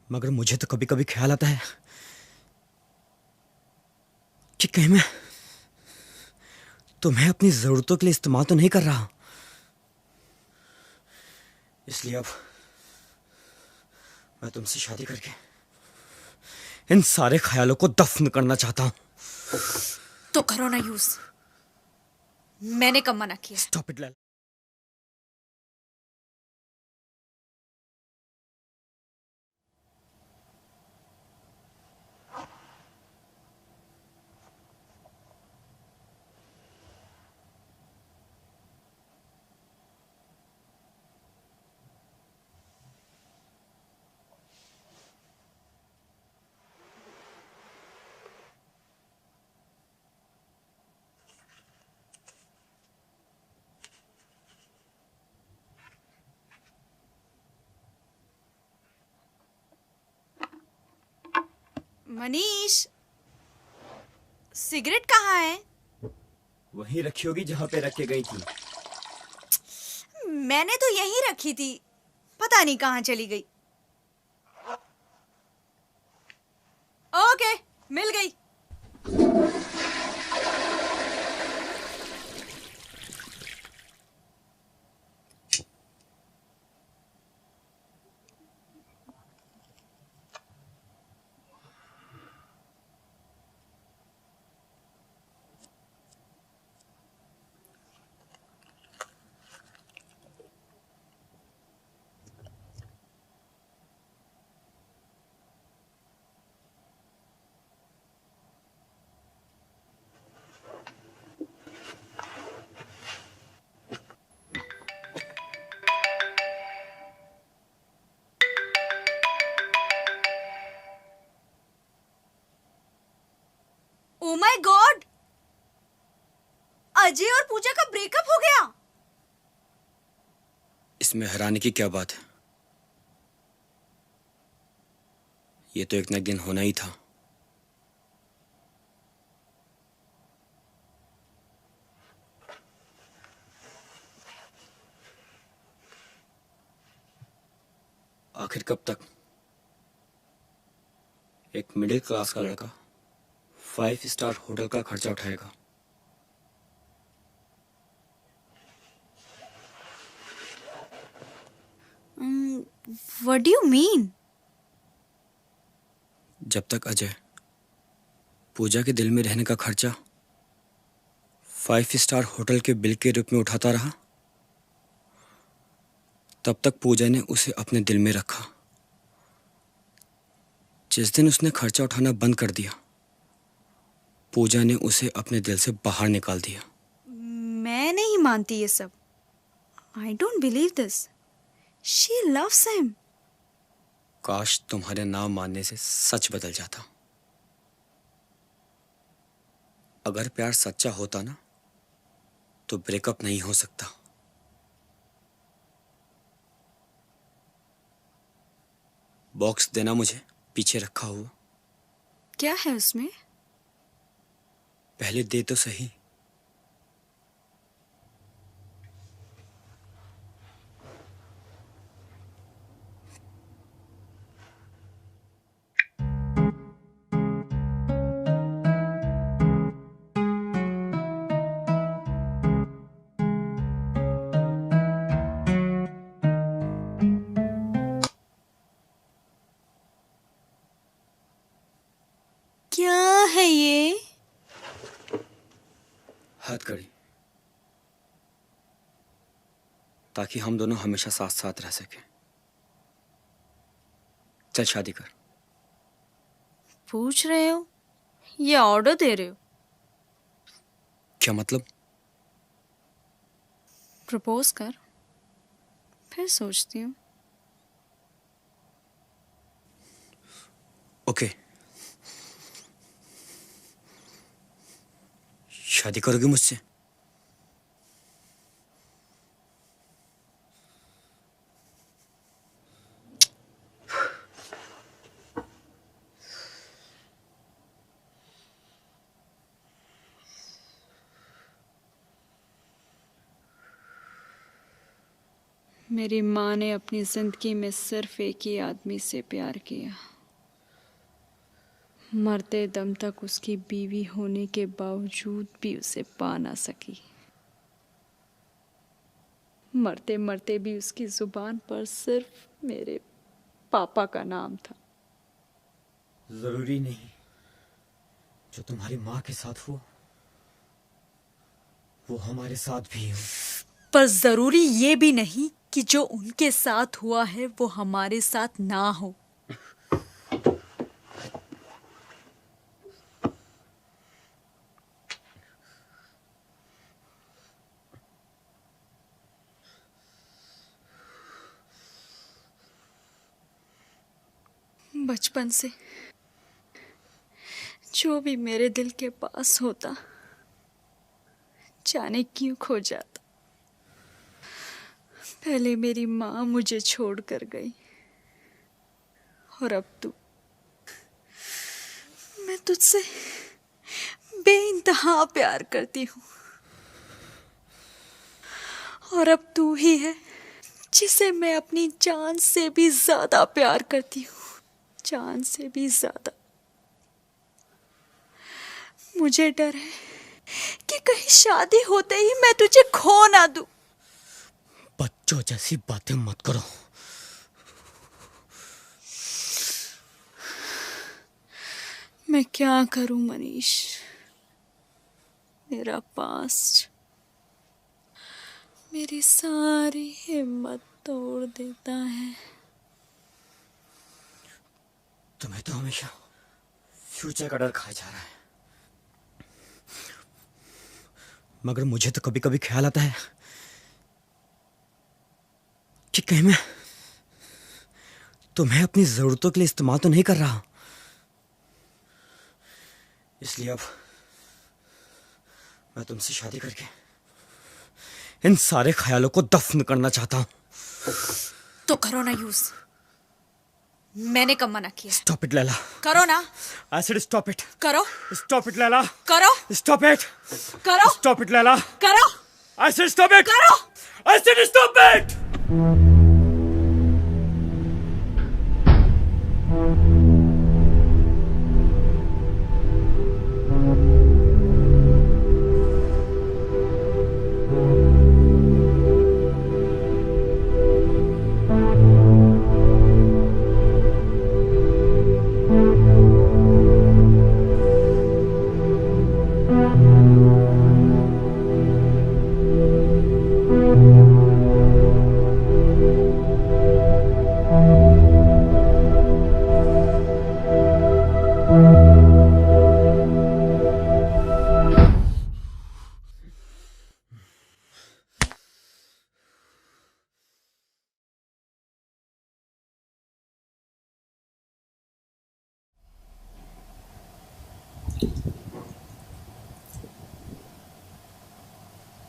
मगर मुझे तो कभी कभी ख्याल आता है कि कहीं मैं तुम्हें अपनी जरूरतों के लिए इस्तेमाल तो नहीं कर रहा। इसलिए अब मैं तुमसे शादी करके इन सारे ख्यालों को दफन करना चाहता हूं। तो करो ना यूज, मैंने कब मना किया? Stop it Laila. Manish, cigarette कहाँ है? वहीं रखी होगी जहां पे रख के गई थी। मैंने तो यहीं रखी थी, पता नहीं कहाँ चली गई। ओके, मिल गई। ओ माय गॉड, अजय और पूजा का ब्रेकअप हो गया। इसमें हैरानी की क्या बात है? ये तो एक न एक दिन होना ही था। आखिर कब तक एक मिडिल क्लास का लड़का 5 स्टार होटल का खर्चा उठाएगा? What do you mean? जब तक अजय पूजा के दिल में रहने का खर्चा 5 स्टार होटल के बिल के रूप में उठाता रहा, तब तक पूजा ने उसे अपने दिल में रखा। जिस दिन उसने खर्चा उठाना बंद कर दिया, पूजा ने उसे अपने दिल से बाहर निकाल दिया। मैं नहीं मानती ये सब। I don't believe this. She loves him. काश तुम्हारे ना मानने से सच बदल जाता। अगर प्यार सच्चा होता ना, तो ब्रेकअप नहीं हो सकता। बॉक्स देना मुझे, पीछे रखा हुआ। क्या है उसमें? पहले दे तो सही। क्या है ये? हथकड़ी, ताकि हम दोनों हमेशा साथ साथ रह सकें। चल शादी कर। पूछ रहे हो या ऑर्डर दे रहे हो? क्या मतलब? प्रपोज कर, फिर सोचती हूँ। ओके, शादी करोगे मुझसे? मेरी माँ ने अपनी जिंदगी में सिर्फ एक ही आदमी से प्यार किया। मरते दम तक उसकी बीवी होने के बावजूद भी उसे पा ना सकी। मरते मरते भी उसकी जुबान पर सिर्फ मेरे पापा का नाम था। जरूरी नहीं जो तुम्हारी माँ के साथ हुआ वो हमारे साथ भी हो। पर जरूरी ये भी नहीं कि जो उनके साथ हुआ है वो हमारे साथ ना हो। बचपन से जो भी मेरे दिल के पास होता जाने क्यों खो जाता। पहले मेरी माँ मुझे छोड़कर गई और अब तू। मैं तुझसे बेइंतहा प्यार करती हूँ और अब तू ही है जिसे मैं अपनी जान से भी ज्यादा प्यार करती हूँ। जान से भी ज्यादा। मुझे डर है कि कहीं शादी होते ही मैं तुझे खो ना दूं। बच्चों जैसी बातें मत करो। मैं क्या करूं मनीष, मेरा पास्ट मेरी सारी हिम्मत तोड़ देता है। तुम्हें तो हमेशा फ्यूचर का डर खाया जा रहा है, मगर मुझे तो कभी कभी ख्याल आता है कि कहीं मैं तुम्हें अपनी जरूरतों के लिए इस्तेमाल तो नहीं कर रहा। इसलिए अब मैं तुमसे शादी करके इन सारे ख्यालों को दफन करना चाहता हूं। तो करो ना यूज, मैंने कब मना किया? Stop it Laila. करो ना। I said stop it. करो। Stop it Laila. करो। Stop it. करो। Stop it Laila. करो। I said stop it. करो। I said stop it.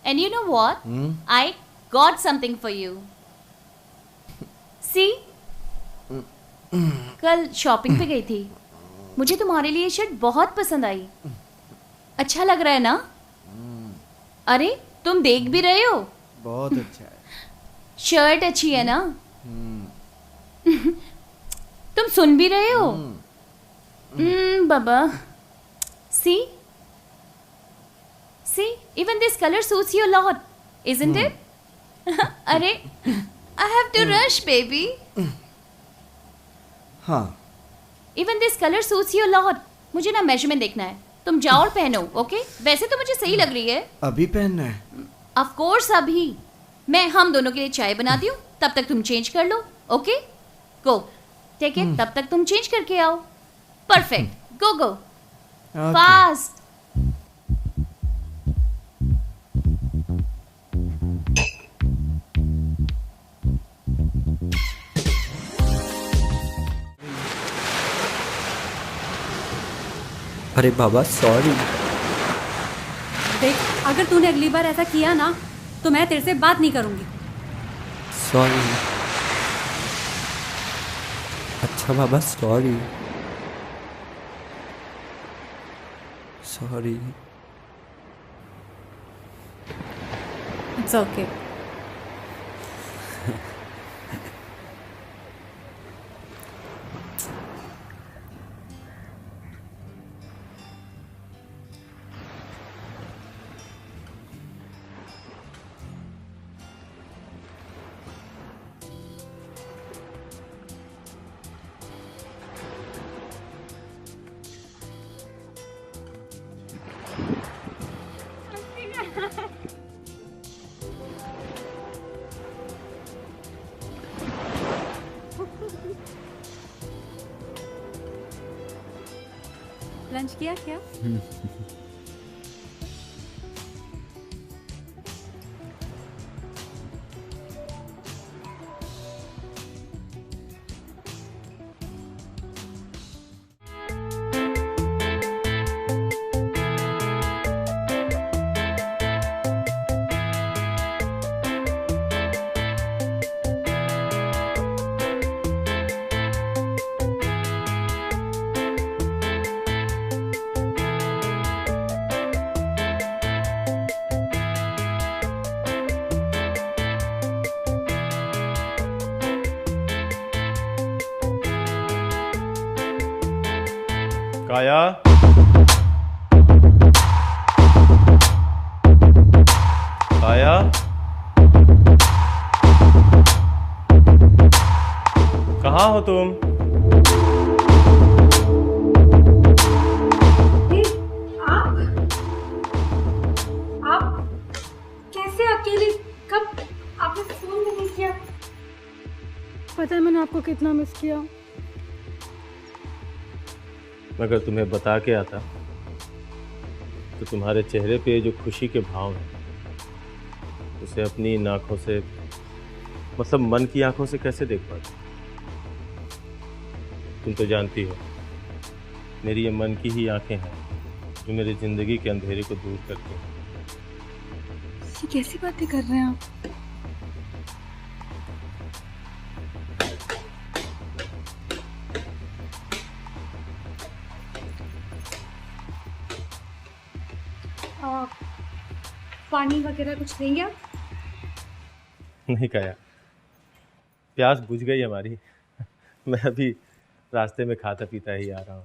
And you know what? I got something for you. See? कल शॉपिंग पे गई थी। मुझे तुम्हारे लिए शर्ट बहुत पसंद आई। अच्छा लग रहा है ना? अरे तुम देख भी रहे हो? बहुत अच्छा है। शर्ट अच्छी है ना? तुम सुन भी रहे हो? बाबा। See? See, even this color suits you a lot, isn't it? अरे, I have to rush, baby. हाँ। Even this color suits you a lot. मुझे ना मेजरमेंट देखना है। तुम जाओ और पहनो, ओके? वैसे तो मुझे सही लग रही है। अभी पहनना है? Of course अभी। मैं हम दोनों के लिए चाय बनाती हूँ, तब तक तुम चेंज कर लो, ओके? Go. ठीक है, तब तक तुम चेंज करके आओ। Perfect. Go go. Fast. अरे बाबा सॉरी। देख, अगर तूने अगली बार ऐसा किया ना तो मैं तेरे से बात नहीं करूंगी। सॉरी। अच्छा बाबा sorry. Sorry. It's okay. Lunch किया क्या? काया, काया, कहाँ हो तुम? आप कैसे अकेले? कब? आपने फोन भी नहीं किया। पता है मैंने आपको कितना मिस किया। मगर तुम्हें बता के आता तो तुम्हारे चेहरे पे जो खुशी के भाव हैं उसे अपनी इन आँखों से, मतलब मन की आँखों से कैसे देख पाते? तुम तो जानती हो मेरी ये मन की ही आँखें हैं जो मेरी ज़िंदगी के अंधेरे को दूर करती हैं। ये कैसी बातें कर रहे हैं आप? पानी वगैरह कुछ लेंगे आप? नहीं काया, प्यास बुझ गई हमारी। मैं अभी रास्ते में खाता पीता ही आ रहा हूँ।